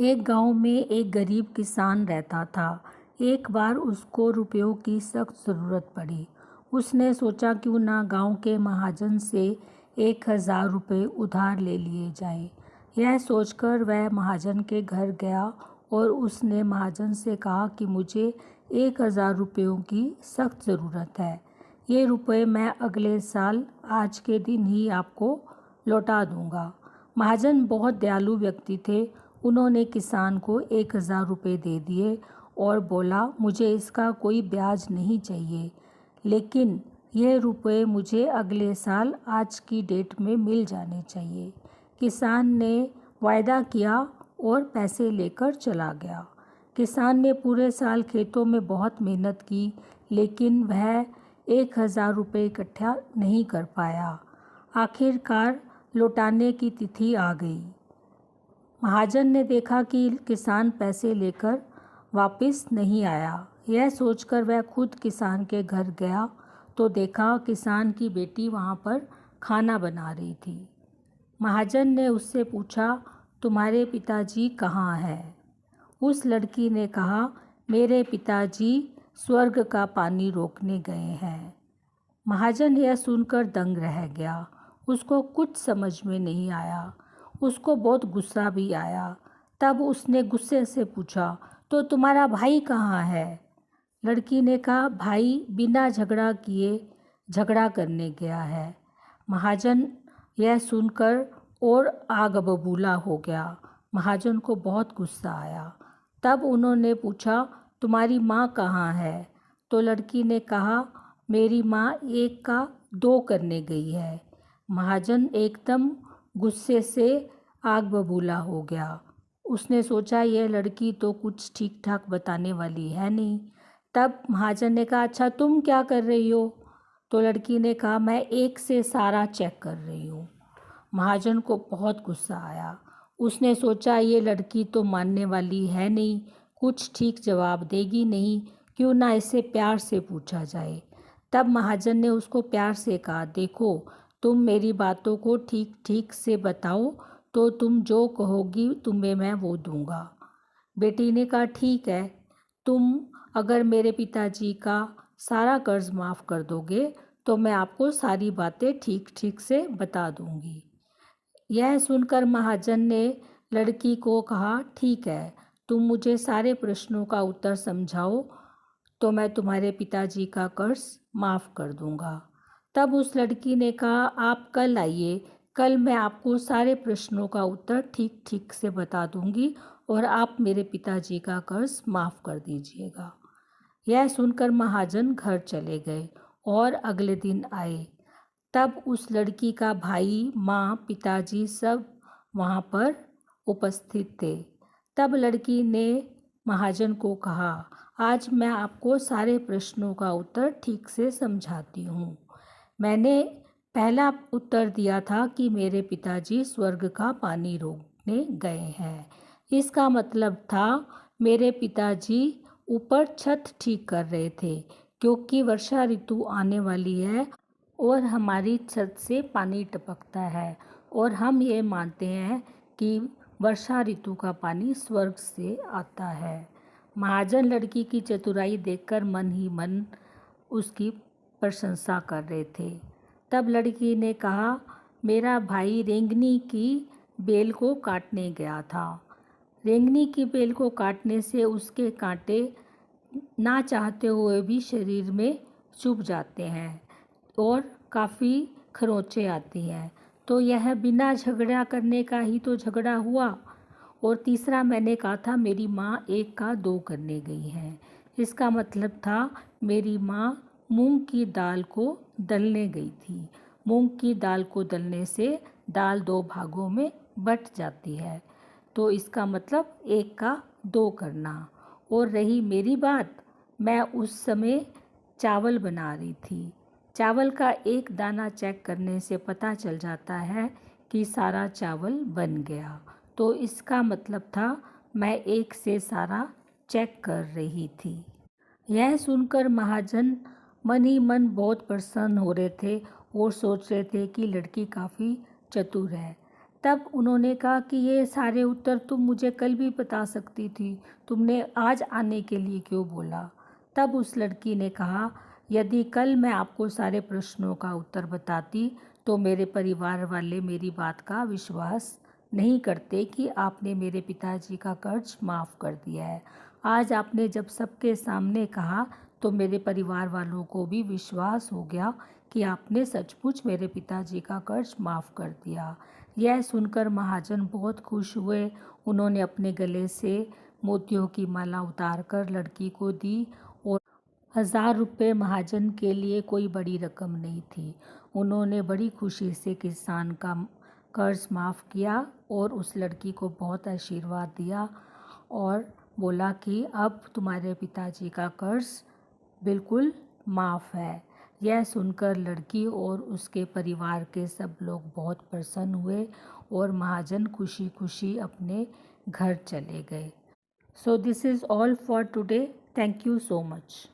एक गांव में एक गरीब किसान रहता था। एक बार उसको रुपयों की सख्त ज़रूरत पड़ी। उसने सोचा क्यों ना गांव के महाजन से 1,000 रुपये उधार ले लिए जाएं। यह सोचकर वह महाजन के घर गया और उसने महाजन से कहा कि मुझे 1,000 रुपयों की सख्त ज़रूरत है। ये रुपये मैं अगले साल आज के दिन ही आपको लौटा दूंगा। महाजन बहुत दयालु व्यक्ति थे। उन्होंने किसान को 1,000 रुपये दे दिए और बोला, मुझे इसका कोई ब्याज नहीं चाहिए, लेकिन ये रुपये मुझे अगले साल आज की डेट में मिल जाने चाहिए। किसान ने वायदा किया और पैसे लेकर चला गया। किसान ने पूरे साल खेतों में बहुत मेहनत की, लेकिन वह 1,000 रुपये इकट्ठा नहीं कर पाया। आखिरकार लौटाने की तिथि आ गई। महाजन ने देखा कि किसान पैसे लेकर वापस नहीं आया। यह सोचकर वह खुद किसान के घर गया तो देखा किसान की बेटी वहाँ पर खाना बना रही थी। महाजन ने उससे पूछा, तुम्हारे पिताजी कहाँ हैं? उस लड़की ने कहा, मेरे पिताजी स्वर्ग का पानी रोकने गए हैं। महाजन यह सुनकर दंग रह गया। उसको कुछ समझ में नहीं आया। उसको बहुत गुस्सा भी आया। तब उसने गुस्से से पूछा, तो तुम्हारा भाई कहाँ है? लड़की ने कहा, भाई बिना झगड़ा किए झगड़ा करने गया है। महाजन यह सुनकर और आग बबूला हो गया। महाजन को बहुत गुस्सा आया। तब उन्होंने पूछा, तुम्हारी माँ कहाँ है? तो लड़की ने कहा, मेरी माँ 1 का 2 करने गई है। महाजन एकदम गुस्से से आग बबूला हो गया। उसने सोचा, यह लड़की तो कुछ ठीक ठाक बताने वाली है नहीं। तब महाजन ने कहा, अच्छा तुम क्या कर रही हो? तो लड़की ने कहा, मैं 1 से सारा चेक कर रही हूँ। महाजन को बहुत गुस्सा आया। उसने सोचा, ये लड़की तो मानने वाली है नहीं, कुछ ठीक जवाब देगी नहीं, क्यों ना इसे प्यार से पूछा जाए। तब महाजन ने उसको प्यार से कहा, देखो तुम मेरी बातों को ठीक ठीक से बताओ तो तुम जो कहोगी तुम्हें मैं वो दूंगा। बेटी ने कहा, ठीक है, तुम अगर मेरे पिताजी का सारा कर्ज माफ़ कर दोगे तो मैं आपको सारी बातें ठीक ठीक से बता दूंगी। यह सुनकर महाजन ने लड़की को कहा, ठीक है, तुम मुझे सारे प्रश्नों का उत्तर समझाओ तो मैं तुम्हारे पिताजी का कर्ज माफ़ कर दूंगा। तब उस लड़की ने कहा, आप कल आइए, कल मैं आपको सारे प्रश्नों का उत्तर ठीक ठीक से बता दूंगी और आप मेरे पिताजी का कर्ज माफ़ कर दीजिएगा। यह सुनकर महाजन घर चले गए और अगले दिन आए। तब उस लड़की का भाई, माँ, पिताजी सब वहाँ पर उपस्थित थे। तब लड़की ने महाजन को कहा, आज मैं आपको सारे प्रश्नों का उत्तर ठीक से समझाती हूँ। मैंने पहला उत्तर दिया था कि मेरे पिताजी स्वर्ग का पानी रोकने गए हैं। इसका मतलब था मेरे पिताजी ऊपर छत ठीक कर रहे थे, क्योंकि वर्षा ऋतु आने वाली है और हमारी छत से पानी टपकता है और हम ये मानते हैं कि वर्षा ऋतु का पानी स्वर्ग से आता है। महाजन लड़की की चतुराई देखकर मन ही मन उसकी प्रशंसा कर रहे थे। तब लड़की ने कहा, मेरा भाई रेंगनी की बेल को काटने गया था। रेंगनी की बेल को काटने से उसके कांटे ना चाहते हुए भी शरीर में चुभ जाते हैं और काफ़ी खरोंचें आती हैं। तो यह बिना झगड़ा करने का ही तो झगड़ा हुआ। और तीसरा मैंने कहा था, मेरी माँ 1 का 2 करने गई है। इसका मतलब था मेरी माँ मूंग की दाल को दलने गई थी। मूंग की दाल को दलने से दाल 2 भागों में बट जाती है, तो इसका मतलब 1 का 2 करना। और रही मेरी बात, मैं उस समय चावल बना रही थी। चावल का एक दाना चेक करने से पता चल जाता है कि सारा चावल बन गया, तो इसका मतलब था मैं 1 से सारा चेक कर रही थी। यह सुनकर महाजन मन ही मन बहुत प्रसन्न हो रहे थे और सोच रहे थे कि लड़की काफ़ी चतुर है। तब उन्होंने कहा कि ये सारे उत्तर तुम मुझे कल भी बता सकती थी, तुमने आज आने के लिए क्यों बोला? तब उस लड़की ने कहा, यदि कल मैं आपको सारे प्रश्नों का उत्तर बताती तो मेरे परिवार वाले मेरी बात का विश्वास नहीं करते कि आपने मेरे पिताजी का कर्ज माफ़ कर दिया है। आज आपने जब सबके सामने कहा तो मेरे परिवार वालों को भी विश्वास हो गया कि आपने सचमुच मेरे पिताजी का कर्ज माफ़ कर दिया। यह सुनकर महाजन बहुत खुश हुए। उन्होंने अपने गले से मोतियों की माला उतारकर लड़की को दी और 1000 रुपये महाजन के लिए कोई बड़ी रकम नहीं थी। उन्होंने बड़ी खुशी से किसान का कर्ज माफ़ किया और उस लड़की को बहुत आशीर्वाद दिया और बोला कि अब तुम्हारे पिताजी का कर्ज बिल्कुल माफ़ है। यह सुनकर लड़की और उसके परिवार के सब लोग बहुत प्रसन्न हुए और महाजन खुशी खुशी अपने घर चले गए। So this is all for today. Thank you so much.